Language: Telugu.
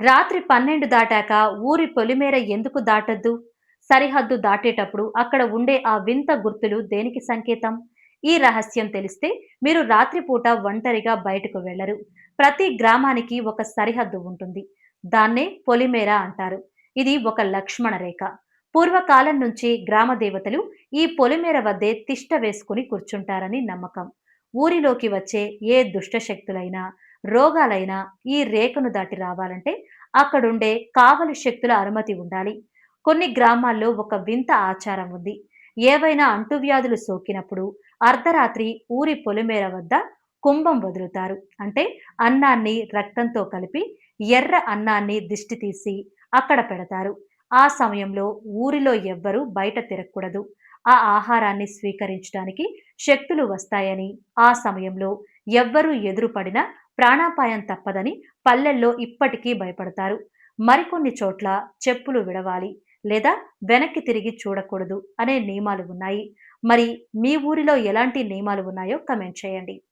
రాత్రి 12 దాటాక ఊరి పొలిమేర ఎందుకు దాటొద్దు? సరిహద్దు దాటేటప్పుడు అక్కడ ఉండే ఆ వింత గుర్తులు దేనికి సంకేతం? ఈ రహస్యం తెలిస్తే మీరు రాత్రిపూట ఒంటరిగా బయటకు వెళ్లరు. ప్రతి గ్రామానికి ఒక సరిహద్దు ఉంటుంది. దాన్నే పొలిమేర అంటారు. ఇది ఒక లక్ష్మణ రేఖ. పూర్వకాలం నుంచి గ్రామ దేవతలు ఈ పొలిమేర వద్దే తిష్ట వేసుకుని కూర్చుంటారని నమ్మకం. ఊరిలోకి వచ్చే ఏ దుష్ట శక్తులైనా, రోగాలైనా ఈ రేఖను దాటి రావాలంటే అక్కడుండే కావలి శక్తుల అనుమతి ఉండాలి. కొన్ని గ్రామాల్లో ఒక వింత ఆచారం ఉంది. ఏవైనా అంటువ్యాధులు సోకినప్పుడు అర్ధరాత్రి ఊరి పొలిమేర వద్ద కుంభం వదులుతారు. అంటే అన్నాన్ని రక్తంతో కలిపి ఎర్ర అన్నాన్ని దిష్టి తీసి అక్కడ పెడతారు. ఆ సమయంలో ఊరిలో ఎవ్వరూ బయట తిరగకూడదు. ఆ ఆహారాన్ని స్వీకరించడానికి శక్తులు వస్తాయని, ఆ సమయంలో ఎవ్వరూ ఎదురుపడినా ప్రాణాపాయం తప్పదని పల్లెల్లో ఇప్పటికీ భయపడతారు. మరికొన్ని చోట్ల చెప్పులు విడవాలి లేదా వెనక్కి తిరిగి చూడకూడదు అనే నియమాలు ఉన్నాయి. మరి మీ ఊరిలో ఎలాంటి నియమాలు ఉన్నాయో కమెంట్ చేయండి.